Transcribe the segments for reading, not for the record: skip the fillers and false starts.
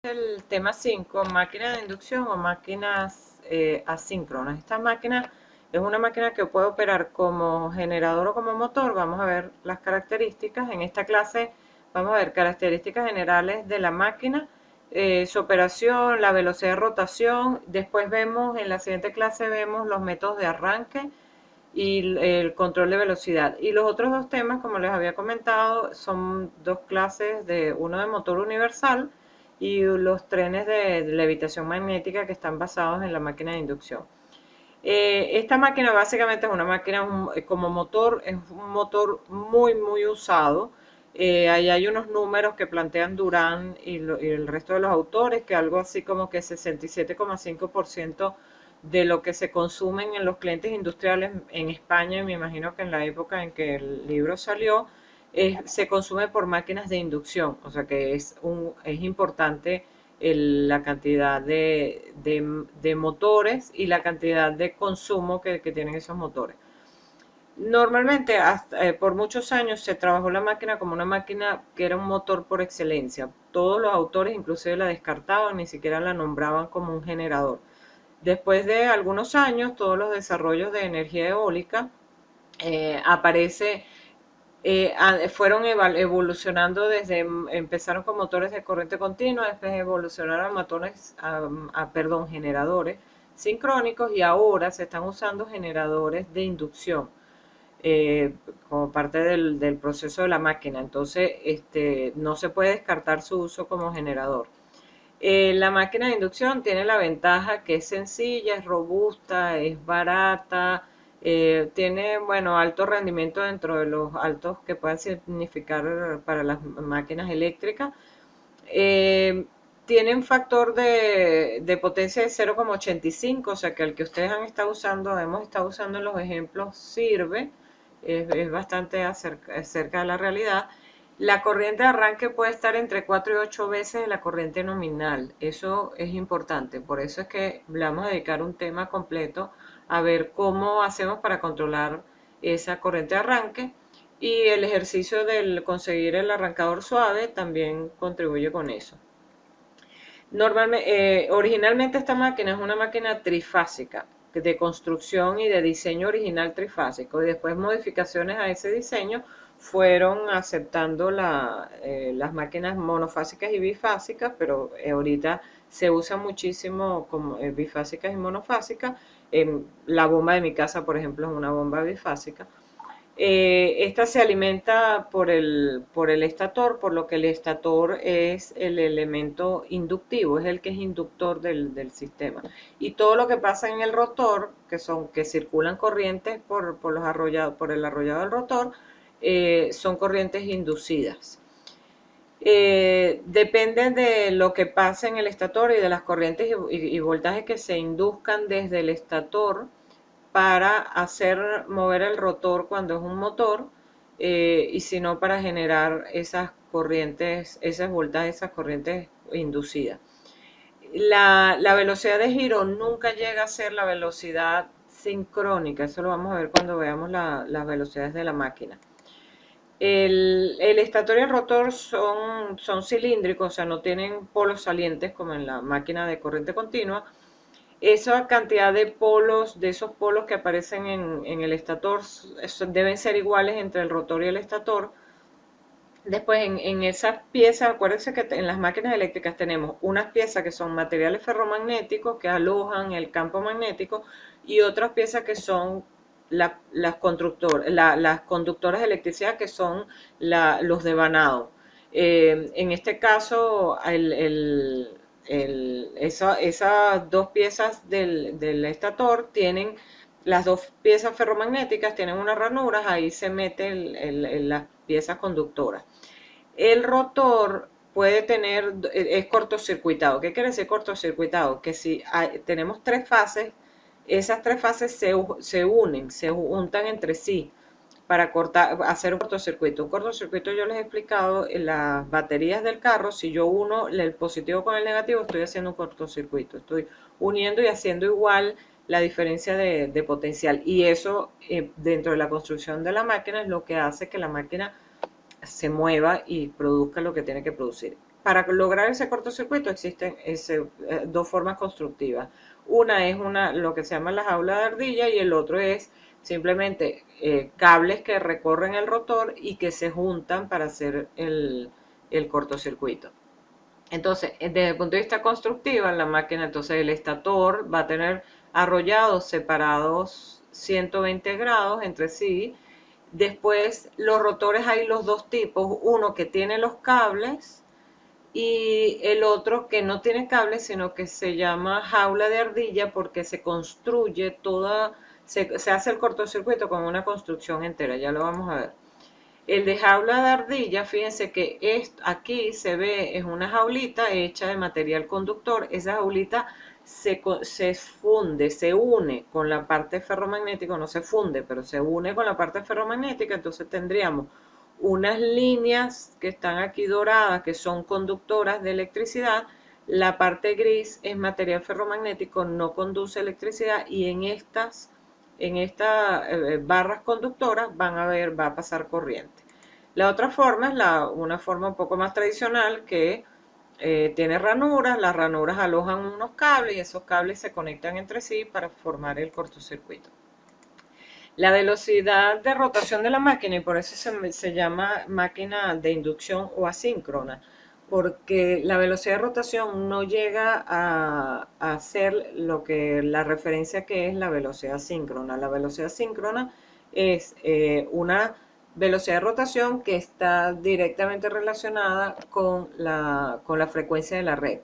El tema 5, máquina de inducción o máquinas asíncronas. Esta máquina es una máquina que puede operar como generador o como motor. Vamos a ver las características. En esta clase vamos a ver características generales de la máquina, su operación, la velocidad de rotación. Después vemos, en la siguiente clase vemos los métodos de arranque y el control de velocidad. Y los otros dos temas, como les había comentado, son dos clases, de uno de motor universal y los trenes de levitación magnética que están basados en la máquina de inducción. Esta máquina básicamente es una máquina como motor, es un motor muy usado. Ahí hay unos números que plantean Durán y el resto de los autores, que algo así como que 67,5% de lo que se consumen en los clientes industriales en España, y me imagino que en la época en que el libro salió, se consume por máquinas de inducción, o sea que es importante la cantidad de motores y la cantidad de consumo que tienen esos motores. Normalmente, por muchos años, se trabajó la máquina como una máquina que era un motor por excelencia. Todos los autores inclusive la descartaban, ni siquiera la nombraban como un generador. Después de algunos años, todos los desarrollos de energía eólica aparece fueron evolucionando empezaron con motores de corriente continua, después evolucionaron a motores, perdón, generadores sincrónicos, y ahora se están usando generadores de inducción como parte del proceso de la máquina. Entonces, no se puede descartar su uso como generador. La máquina de inducción tiene la ventaja que es sencilla, es robusta, es barata, tiene, bueno, alto rendimiento dentro de los altos que pueden significar para las máquinas eléctricas. Eh, Tiene un factor de potencia de 0,85, o sea que el que ustedes han estado usando, hemos estado usando en los ejemplos, sirve, es bastante cerca de la realidad. La corriente de arranque puede estar entre 4 y 8 veces la corriente nominal. Eso es importante. Por eso es que le vamos a dedicar un tema completo a ver cómo hacemos para controlar esa corriente de arranque. Y el ejercicio del conseguir el arrancador suave también contribuye con eso. Originalmente esta máquina es una máquina trifásica, de construcción y de diseño original trifásico, y después modificaciones a ese diseño fueron aceptando las máquinas monofásicas y bifásicas, pero ahorita se usa muchísimo como bifásicas y monofásicas. La bomba de mi casa, por ejemplo, es una bomba bifásica. Esta se alimenta por el estator, por lo que el estator es el elemento inductivo, es el que es inductor del sistema. Y todo lo que pasa en el rotor, que circulan corrientes por el arrollado del rotor, son corrientes inducidas. Depende de lo que pase en el estator y de las corrientes y voltajes que se induzcan desde el estator para hacer mover el rotor cuando es un motor, y si no para generar esas corrientes, esas voltajes, esas corrientes inducidas. La velocidad de giro nunca llega a ser la velocidad sincrónica, eso lo vamos a ver cuando veamos las velocidades de la máquina. El estator y el rotor son cilíndricos, o sea, no tienen polos salientes como en la máquina de corriente continua. Esa cantidad de polos, de esos polos que aparecen en el estator, deben ser iguales entre el rotor y el estator. Después, en esas piezas, acuérdense que en las máquinas eléctricas tenemos unas piezas que son materiales ferromagnéticos que alojan el campo magnético, y otras piezas que son las conductoras de electricidad, que son los devanados. En este caso, esas dos piezas del estator tienen, las dos piezas ferromagnéticas tienen unas ranuras, ahí se meten las piezas conductoras. El rotor puede tener, es cortocircuitado. ¿Qué quiere decir cortocircuitado? Que si tenemos tres fases, esas tres fases se unen, se juntan entre sí para hacer un cortocircuito. Un cortocircuito, yo les he explicado en las baterías del carro. Si yo uno el positivo con el negativo, estoy haciendo un cortocircuito. Estoy uniendo y haciendo igual la diferencia de potencial. Y eso, dentro de la construcción de la máquina, es lo que hace que la máquina se mueva y produzca lo que tiene que producir. para lograr ese cortocircuito existen dos formas constructivas. Una es lo que se llama la jaula de ardilla y el otro es simplemente cables que recorren el rotor y que se juntan para hacer el cortocircuito. Entonces, desde el punto de vista constructivo, la máquina, entonces el estator va a tener arrollados separados 120 grados entre sí. Después, los rotores hay los dos tipos, uno que tiene los cables y el otro que no tiene cables, sino que se llama jaula de ardilla porque se construye se hace el cortocircuito con una construcción entera, ya lo vamos a ver. El de jaula de ardilla, fíjense que aquí se ve, es una jaulita hecha de material conductor. Esa jaulita se funde, se une con la parte ferromagnética, no se funde, pero se une con la parte ferromagnética. Entonces tendríamos unas líneas que están aquí doradas, que son conductoras de electricidad. La parte gris es material ferromagnético, no conduce electricidad, y en estas barras conductoras va a pasar corriente. La otra forma es una forma un poco más tradicional que tiene ranuras. Las ranuras alojan unos cables y esos cables se conectan entre sí para formar el cortocircuito. La velocidad de rotación de la máquina, y por eso se llama máquina de inducción o asíncrona, porque la velocidad de rotación no llega a ser la referencia que es la velocidad síncrona. La velocidad síncrona es una velocidad de rotación que está directamente relacionada con la frecuencia de la red.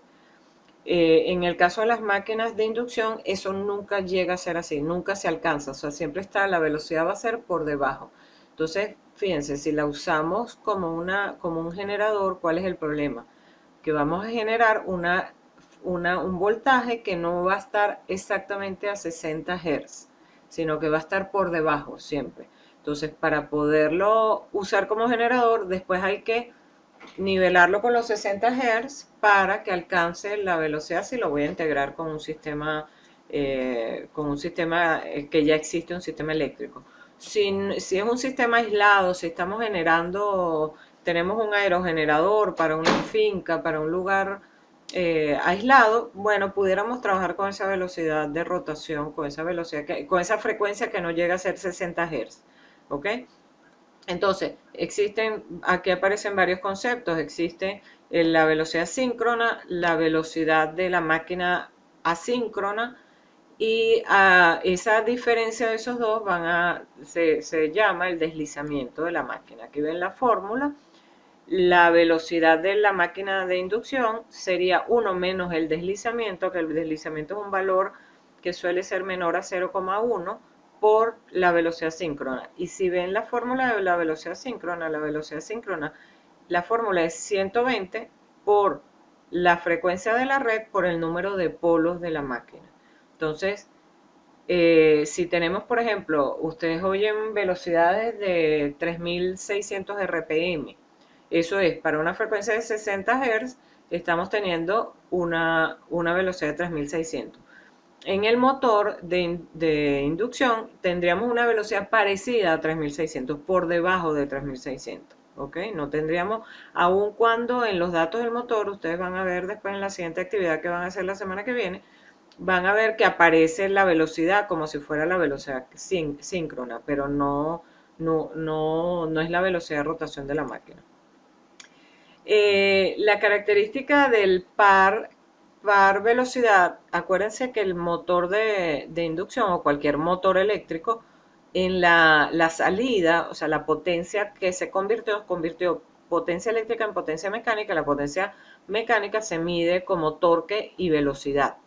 En el caso de las máquinas de inducción, eso nunca llega a ser así, nunca se alcanza, o sea, siempre la velocidad va a ser por debajo. Entonces, fíjense, si la usamos como un generador, ¿cuál es el problema? Que vamos a generar un voltaje que no va a estar exactamente a 60 Hz, sino que va a estar por debajo siempre. Entonces, para poderlo usar como generador, después hay que nivelarlo con los 60 Hz para que alcance la velocidad si lo voy a integrar con un sistema que ya existe, un sistema eléctrico. Si es un sistema aislado, si estamos tenemos un aerogenerador para una finca, para un lugar aislado, bueno, pudiéramos trabajar con esa velocidad de rotación, con esa frecuencia que no llega a ser 60 Hz, ¿ok? Entonces, aquí aparecen varios conceptos. Existe la velocidad síncrona, la velocidad de la máquina asíncrona, y esa diferencia de esos dos se llama el deslizamiento de la máquina. Aquí ven la fórmula. La velocidad de la máquina de inducción sería 1 menos el deslizamiento, que el deslizamiento es un valor que suele ser menor a 0,1 por la velocidad síncrona. Y si ven la fórmula de la velocidad síncrona, la fórmula es 120 por la frecuencia de la red por el número de polos de la máquina. Entonces, si tenemos, por ejemplo, ustedes oyen velocidades de 3600 RPM, eso es, para una frecuencia de 60 Hz, estamos teniendo una velocidad de 3600. En el motor de inducción tendríamos una velocidad parecida a 3600, por debajo de 3600. ¿Ok? No tendríamos, aun cuando en los datos del motor, ustedes van a ver después en la siguiente actividad que van a hacer la semana que viene, van a ver que aparece la velocidad como si fuera la velocidad síncrona, pero no es la velocidad de rotación de la máquina. La característica del par velocidad, acuérdense que el motor de inducción o cualquier motor eléctrico, en la salida, o sea, la potencia que se convirtió potencia eléctrica en potencia mecánica. La potencia mecánica se mide como torque y velocidad.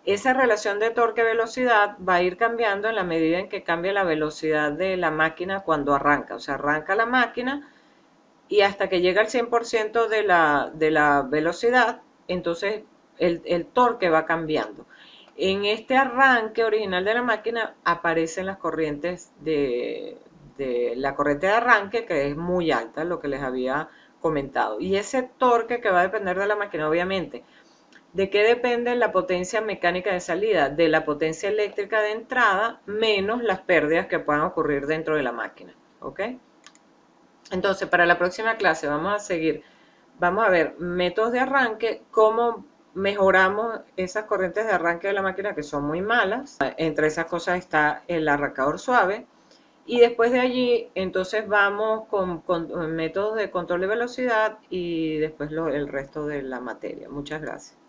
Esa relación de torque-velocidad va a ir cambiando en la medida en que cambia la velocidad de la máquina cuando arranca. O sea, arranca la máquina y hasta que llega al 100% de la velocidad, entonces el torque va cambiando. En este arranque original de la máquina aparecen las corrientes de la corriente de arranque, que es muy alta, lo que les había comentado. Y ese torque que va a depender de la máquina, obviamente, ¿de qué depende la potencia mecánica de salida? De la potencia eléctrica de entrada menos las pérdidas que puedan ocurrir dentro de la máquina. ¿Ok? Entonces, para la próxima clase vamos a seguir Vamos a ver métodos de arranque, cómo mejoramos esas corrientes de arranque de la máquina que son muy malas. Entre esas cosas está el arrancador suave. Y después de allí, entonces vamos con métodos de control de velocidad y después el resto de la materia. Muchas gracias.